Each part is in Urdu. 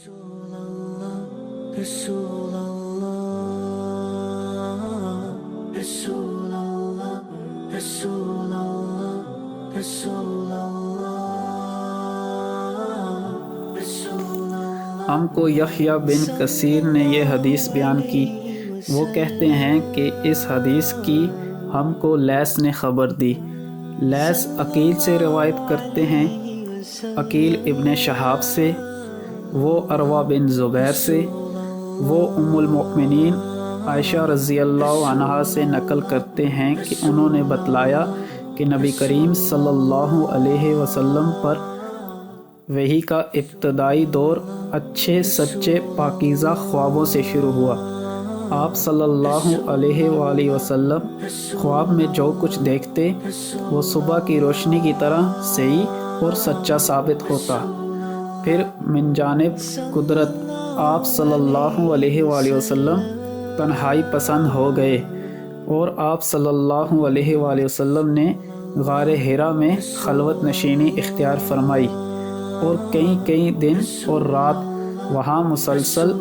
رسول اللہ رسول اللہ رسول اللہ رسول اللہ رسول اللہ رسول اللہ۔ ہم کو یحییٰ بن کثیر نے یہ حدیث بیان کی۔ وہ کہتے ہیں کہ اس حدیث کی ہم کو لیث نے خبر دی۔ لیث عقیل سے روایت کرتے ہیں، عقیل ابن شہاب سے، وہ عروہ بن زبیر سے، وہ ام المؤمنین عائشہ رضی اللہ عنہا سے نقل کرتے ہیں کہ انہوں نے بتلایا کہ نبی کریم صلی اللہ علیہ وسلم پر وحی کا ابتدائی دور اچھے سچے پاکیزہ خوابوں سے شروع ہوا۔ آپ صلی اللہ علیہ وآلہ وسلم خواب میں جو کچھ دیکھتے وہ صبح کی روشنی کی طرح صحیح اور سچا ثابت ہوتا۔ پھر من جانب قدرت آپ صلی اللہ علیہ وآلہ وسلم تنہائی پسند ہو گئے اور آپ صلی اللہ علیہ وآلہ وسلم نے غار حرا میں خلوت نشینی اختیار فرمائی اور کئی دن اور رات وہاں مسلسل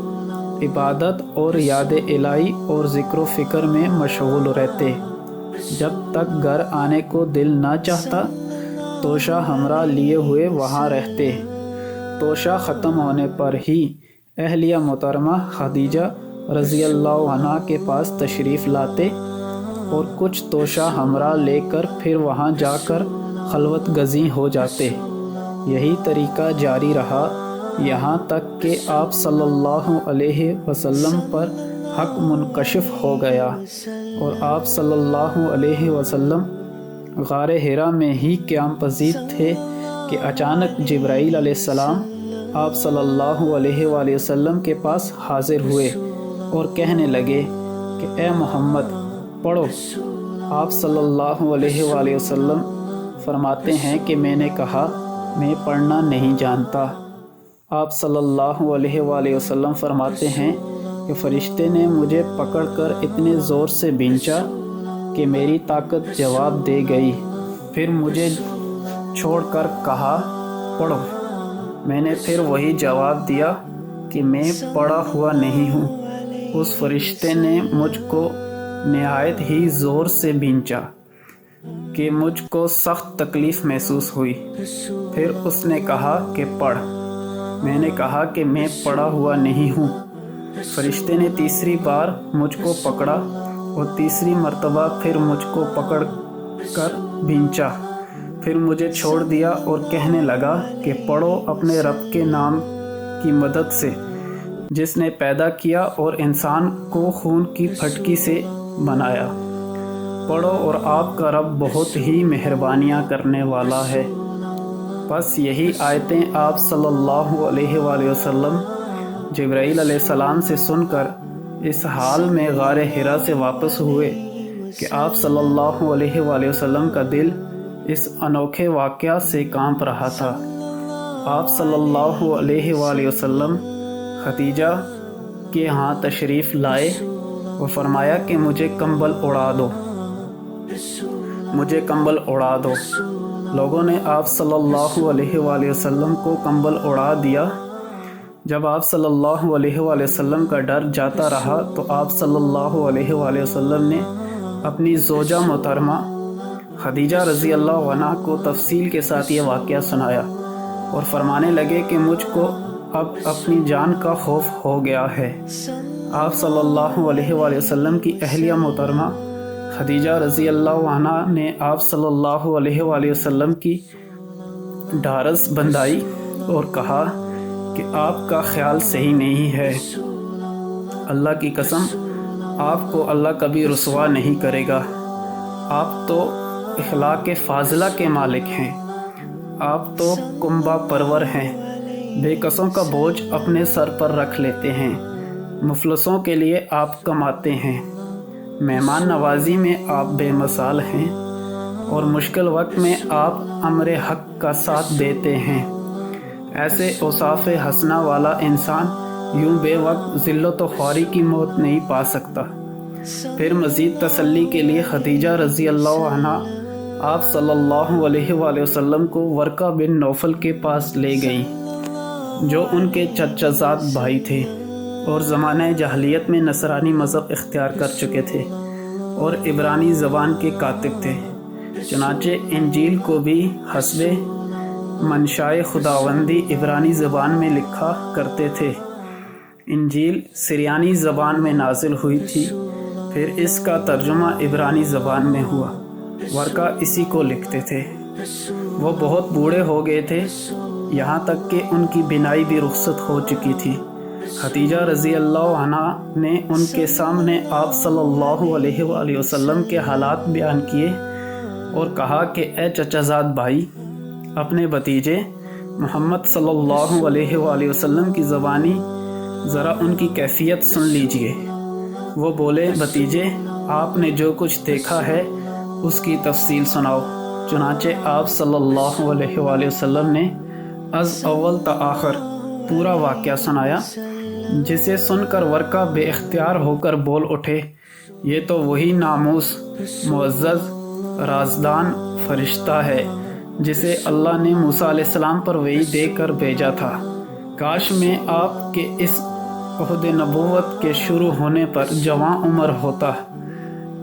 عبادت اور یاد الہی اور ذکر و فکر میں مشغول رہتے۔ جب تک گھر آنے کو دل نہ چاہتا توشہ ہمراہ لیے ہوئے وہاں رہتے۔ توشہ ختم ہونے پر ہی اہلیہ محترمہ خدیجہ رضی اللہ عنہا کے پاس تشریف لاتے اور کچھ توشہ ہمراہ لے کر پھر وہاں جا کر خلوت گزیں ہو جاتے۔ یہی طریقہ جاری رہا یہاں تک کہ آپ صلی اللہ علیہ وسلم پر حق منکشف ہو گیا اور آپ صلی اللہ علیہ وسلم غار حرا میں ہی قیام پذیر تھے کہ اچانک جبرائیل علیہ السلام آپ صلی اللہ علیہ وآلہ وسلم کے پاس حاضر ہوئے اور کہنے لگے کہ اے محمد پڑھو۔ آپ صلی اللہ علیہ وآلہ وسلم فرماتے ہیں کہ میں نے کہا میں پڑھنا نہیں جانتا۔ آپ صلی اللہ علیہ وآلہ وسلم فرماتے ہیں کہ فرشتے نے مجھے پکڑ کر اتنے زور سے بھینچا کہ میری طاقت جواب دے گئی۔ پھر مجھے چھوڑ کر کہا پڑھو۔ میں نے پھر وہی جواب دیا کہ میں پڑھا ہوا نہیں ہوں۔ اس فرشتے نے مجھ کو نہایت ہی زور سے بھینچا کہ مجھ کو سخت تکلیف محسوس ہوئی۔ پھر اس نے کہا کہ پڑھ۔ میں نے کہا کہ میں پڑھا ہوا نہیں ہوں۔ فرشتے نے تیسری بار مجھ کو پکڑا اور تیسری مرتبہ پھر مجھ کو پکڑ کر بھینچا۔ پھر مجھے چھوڑ دیا اور کہنے لگا کہ پڑھو اپنے رب کے نام کی مدد سے جس نے پیدا کیا اور انسان کو خون کی پھٹکی سے بنایا۔ پڑھو اور آپ کا رب بہت ہی مہربانیاں کرنے والا ہے۔ بس یہی آیتیں آپ صلی اللہ علیہ وآلہ وسلم جبرائیل علیہ السلام سے سن کر اس حال میں غار حرا سے واپس ہوئے کہ آپ صلی اللہ علیہ وآلہ وسلم کا دل اس انوکھے واقعہ سے کانپ رہا تھا۔ آپ صلی اللہ علیہ وآلہ وسلم خدیجہ کے ہاں تشریف لائے اور فرمایا کہ مجھے کمبل اڑا دو، مجھے کمبل اڑا دو۔ لوگوں نے آپ صلی اللہ علیہ وآلہ وسلم کو کمبل اڑا دیا۔ جب آپ صلی اللہ علیہ وآلہ وسلم کا ڈر جاتا رہا تو آپ صلی اللہ علیہ وآلہ وسلم نے اپنی زوجہ محترمہ خدیجہ رضی اللہ عنہا کو تفصیل کے ساتھ یہ واقعہ سنایا اور فرمانے لگے کہ مجھ کو اب اپنی جان کا خوف ہو گیا ہے۔ آپ صلی اللہ علیہ وآلہ وسلم کی اہلیہ محترمہ خدیجہ رضی اللہ عنہا نے آپ صلی اللہ علیہ وآلہ وسلم کی ڈھارس بندھائی اور کہا کہ آپ کا خیال صحیح نہیں ہے۔ اللہ کی قسم آپ کو اللہ کبھی رسوا نہیں کرے گا۔ آپ تو اخلاق فاضلہ کے مالک ہیں، آپ تو کنبہ پرور ہیں، بے کسوں کا بوجھ اپنے سر پر رکھ لیتے ہیں، مفلسوں کے لیے آپ کماتے ہیں، مہمان نوازی میں آپ بے مثال ہیں اور مشکل وقت میں آپ امر حق کا ساتھ دیتے ہیں۔ ایسے اوصاف حسنہ والا انسان یوں بے وقت ذلت و خواری کی موت نہیں پا سکتا۔ پھر مزید تسلی کے لیے خدیجہ رضی اللہ عنہا آپ صلی اللہ علیہ وآلہ وسلم کو ورقہ بن نوفل کے پاس لے گئی جو ان کے چچا زاد بھائی تھے اور زمانہ جاہلیت میں نصرانی مذہب اختیار کر چکے تھے اور عبرانی زبان کے کاتب تھے۔ چنانچہ انجیل کو بھی حسب منشائے خداوندی عبرانی زبان میں لکھا کرتے تھے۔ انجیل سریانی زبان میں نازل ہوئی تھی، پھر اس کا ترجمہ عبرانی زبان میں ہوا۔ ورقہ اسی کو لکھتے تھے۔ وہ بہت بوڑھے ہو گئے تھے، یہاں تک کہ ان کی بینائی بھی رخصت ہو چکی تھی۔ خدیجہ رضی اللہ عنہ نے ان کے سامنے آپ صلی اللہ علیہ وآلہ وسلم کے حالات بیان کیے اور کہا کہ اے چچا زاد بھائی، اپنے بھتیجے محمد صلی اللہ علیہ وآلہ وسلم کی زبانی ذرا ان کی کیفیت سن لیجئے۔ وہ بولے، بھتیجے، آپ نے جو کچھ دیکھا ہے اس کی تفصیل سناؤ۔ چنانچہ آپ صلی اللہ علیہ وآلہ وسلم نے از اول تا آخر پورا واقعہ سنایا، جسے سن کر ورقہ بے اختیار ہو کر بول اٹھے، یہ تو وہی ناموس معزز رازدان فرشتہ ہے جسے اللہ نے موسیٰ علیہ السلام پر وحی دے کر بھیجا تھا۔ کاش میں آپ کے اس عہد نبوت کے شروع ہونے پر جواں عمر ہوتا،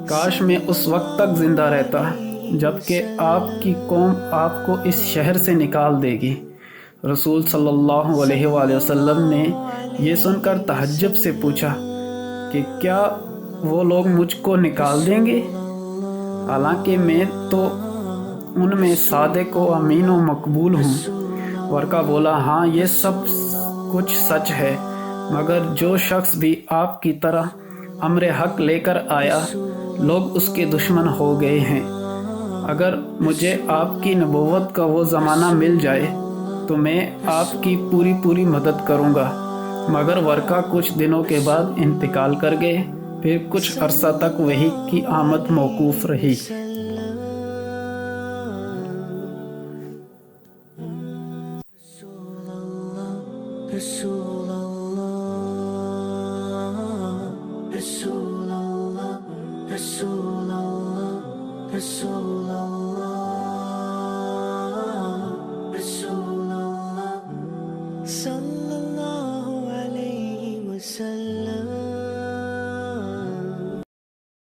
کاش میں اس وقت تک زندہ رہتا جبکہ آپ کی قوم آپ کو اس شہر سے نکال دے گی۔ رسول صلی اللہ علیہ وآلہ وسلم نے یہ سن کر تعجب سے پوچھا کہ کیا وہ لوگ مجھ کو نکال دیں گے، حالانکہ میں تو ان میں صادق و امین و مقبول ہوں۔ ورقہ بولا، ہاں یہ سب کچھ سچ ہے، مگر جو شخص بھی آپ کی طرح امر حق لے کر آیا، لوگ اس کے دشمن ہو گئے ہیں۔ اگر مجھے آپ کی نبوت کا وہ زمانہ مل جائے تو میں آپ کی پوری مدد کروں گا۔ مگر ورقہ کچھ دنوں کے بعد انتقال کر گئے، پھر کچھ عرصہ تک وحی کی آمد موقوف رہی۔ رسول اللہ، رسول اللہ، رسول اللہ، رسول